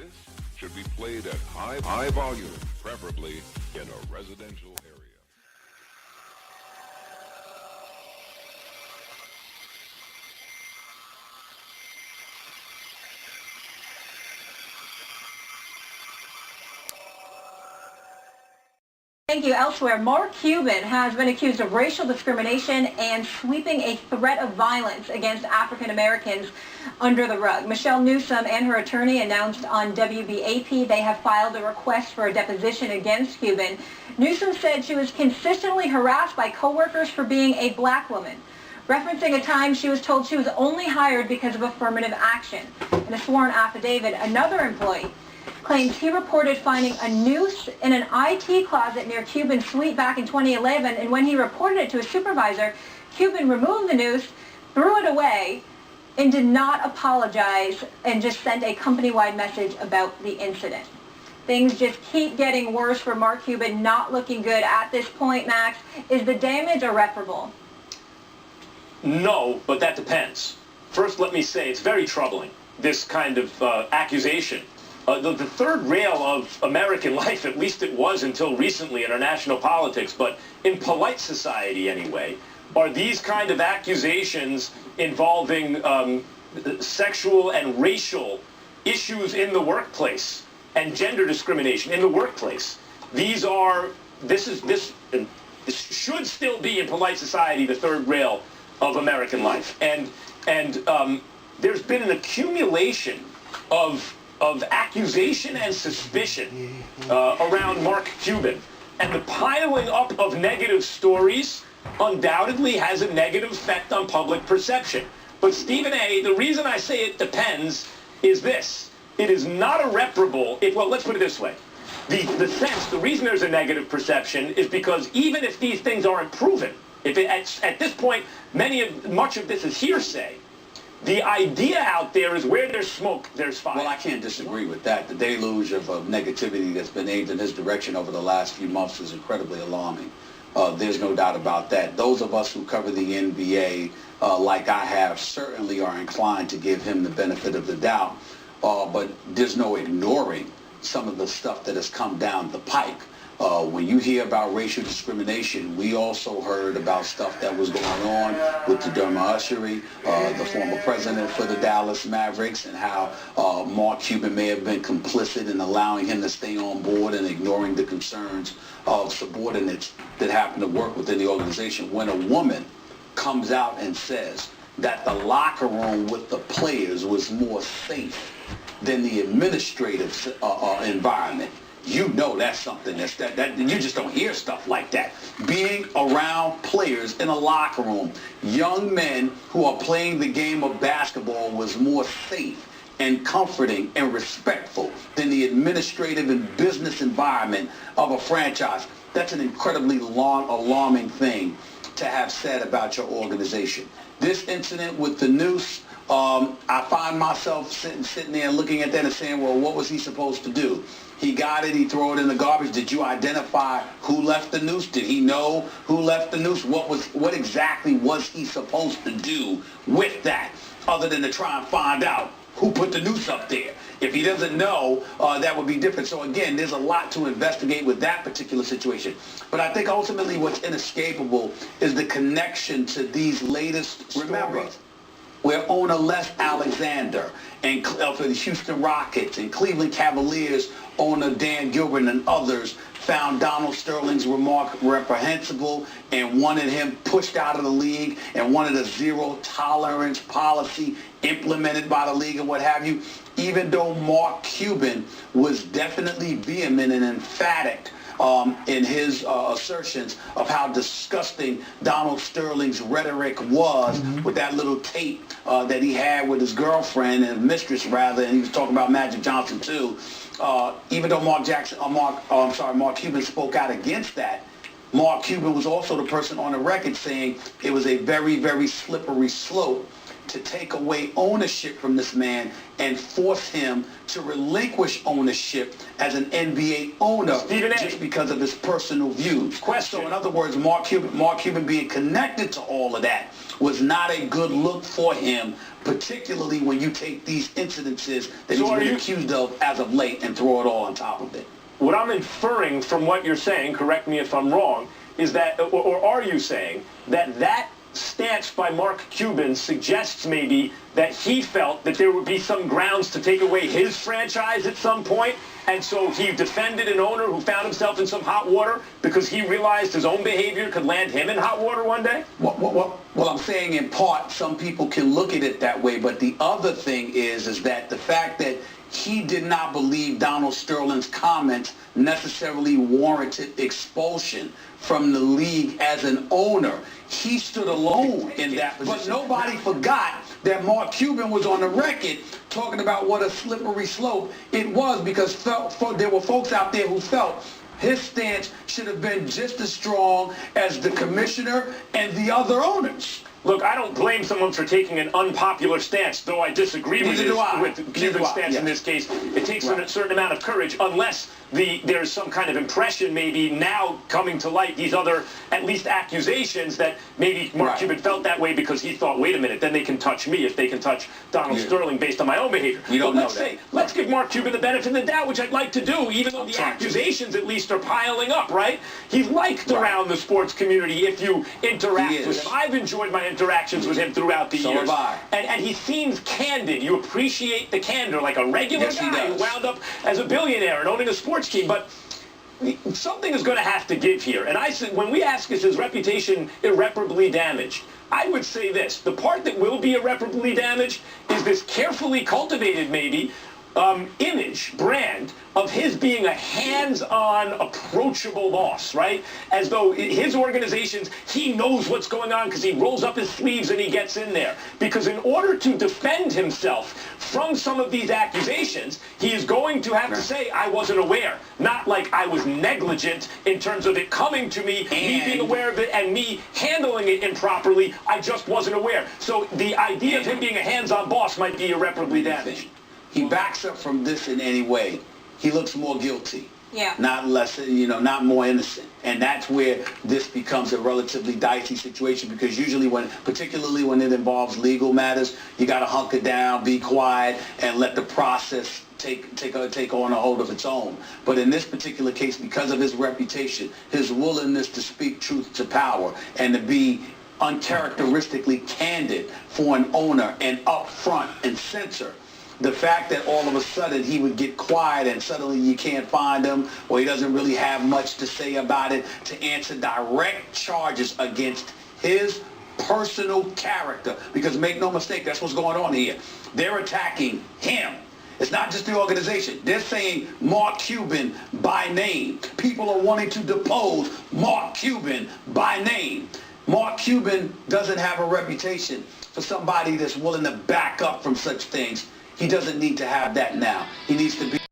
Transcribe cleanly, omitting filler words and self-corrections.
This should be played at high volume, preferably in a residential area. Thank you. Elsewhere, Mark Cuban has been accused of racial discrimination and sweeping a threat of violence against African Americans under the rug. Michelle Newsom and her attorney announced on WBAP they have filed a request for a deposition against Cuban. Newsom said she was consistently harassed by coworkers for being a black woman, referencing a time she was told she was only hired because of affirmative action. In a sworn affidavit, another employee claims he reported finding a noose in an IT closet near Cuban's suite back in 2011, and when he reported it to his supervisor, Cuban removed the noose, threw it away, and did not apologize and just sent a company-wide message about the incident. Things just keep getting worse for Mark Cuban, not looking good at this point, Max. Is the damage irreparable? No, but that depends. First, let me say it's very troubling, this kind of accusation. The third rail of American life, at least it was until recently in our national politics, but in polite society anyway, are these kind of accusations involving sexual and racial issues in the workplace and gender discrimination in the workplace. This should still be in polite society the third rail of American life. And there's been an accumulation of accusation and suspicion around Mark Cuban. And the piling up of negative stories undoubtedly has a negative effect on public perception. But Stephen A., the reason I say it depends is this. It is not irreparable well, let's put it this way. The reason there's a negative perception is because even if these things aren't proven, at this point, much of this is hearsay, the idea out there is where there's smoke, there's fire. Well, I can't disagree with that. The deluge of negativity that's been aimed in his direction over the last few months is incredibly alarming. There's no doubt about that. Those of us who cover the NBA, like I have, certainly are inclined to give him the benefit of the doubt. But there's no ignoring some of the stuff that has come down the pike. When you hear about racial discrimination, we also heard about stuff that was going on with Derma Ushery, the former president for the Dallas Mavericks, and how Mark Cuban may have been complicit in allowing him to stay on board and ignoring the concerns of subordinates that happen to work within the organization. When a woman comes out and says that the locker room with the players was more safe than the administrative environment, you know that's something that you just don't hear stuff like that. Being around players in a locker room, young men who are playing the game of basketball was more safe and comforting and respectful than the administrative and business environment of a franchise. That's an incredibly alarming thing to have said about your organization. This incident with the noose, I find myself sitting there looking at that and saying, well, what was he supposed to do? He got it, he threw it in the garbage. Did you identify who left the noose? Did he know who left the noose? What exactly was he supposed to do with that, other than to try and find out who put the noose up there? If he doesn't know, that would be different. So again, there's a lot to investigate with that particular situation. But I think ultimately what's inescapable is the connection to these latest stories. Remember, where owner Les Alexander and for the Houston Rockets and Cleveland Cavaliers owner Dan Gilbert and others found Donald Sterling's remark reprehensible and wanted him pushed out of the league and wanted a zero tolerance policy implemented by the league and what have you. Even though Mark Cuban was definitely vehement and emphatic in his assertions of how disgusting Donald Sterling's rhetoric was with that little tape that he had with his girlfriend and mistress rather, and he was talking about Magic Johnson too. Even though Mark Cuban spoke out against that, Mark Cuban was also the person on the record saying it was a very, very slippery slope to take away ownership from this man and force him to relinquish ownership as an NBA owner just because of his personal views. Question. So in other words, Mark Cuban being connected to all of that was not a good look for him, particularly when you take these incidences that he's been accused of as of late and throw it all on top of it. What I'm inferring from what you're saying, correct me if I'm wrong, is that, or are you saying that stance by Mark Cuban suggests maybe that he felt that there would be some grounds to take away his franchise at some point, and so he defended an owner who found himself in some hot water because he realized his own behavior could land him in hot water one day? Well, I'm saying in part, some people can look at it that way, but the other thing is that the fact that he did not believe Donald Sterling's comments necessarily warranted expulsion from the league as an owner. He stood alone in that position. But nobody forgot that Mark Cuban was on the record talking about what a slippery slope it was, because there were folks out there who felt his stance should have been just as strong as the commissioner and the other owners. Look, I don't blame someone for taking an unpopular stance, though I disagree with Cuban's stance in this case. It takes a certain amount of courage, unless there's some kind of impression maybe now coming to light, these other, at least accusations, that maybe Mark Cuban felt that way because he thought, wait a minute, then they can touch me if they can touch Donald Sterling based on my own behavior. Let's give Mark Cuban the benefit of the doubt, which I'd like to do, even though the accusations at least are piling up, right? He's liked around the sports community if you interact with him. I've enjoyed my interactions with him throughout the years. So have I. And he seems candid. You appreciate the candor, like a regular guy who wound up as a billionaire and owning a sports team. But something is going to have to give here. And I said, when we ask, is his reputation irreparably damaged? I would say this. The part that will be irreparably damaged is this carefully cultivated, maybe, image, brand of his being a hands-on, approachable boss, right? As though his organizations, he knows what's going on because he rolls up his sleeves and he gets in there. Because in order to defend himself from some of these accusations, he is going to have to say, I wasn't aware. Not like I was negligent in terms of it coming to me, me being aware of it, and me handling it improperly. I just wasn't aware. So the idea of him being a hands-on boss might be irreparably damaged. He backs up from this in any way, he looks more guilty. Yeah. Not less, not more innocent. And that's where this becomes a relatively dicey situation, because usually particularly when it involves legal matters, you got to hunker down, be quiet, and let the process take on a hold of its own. But in this particular case, because of his reputation, his willingness to speak truth to power, and to be uncharacteristically candid for an owner and upfront and censor, the fact that all of a sudden he would get quiet and suddenly you can't find him, or he doesn't really have much to say about it, to answer direct charges against his personal character. Because make no mistake, that's what's going on here. They're attacking him. It's not just the organization. They're saying Mark Cuban by name. People are wanting to depose Mark Cuban by name. Mark Cuban doesn't have a reputation for somebody that's willing to back up from such things. He doesn't need to have that now. He needs to be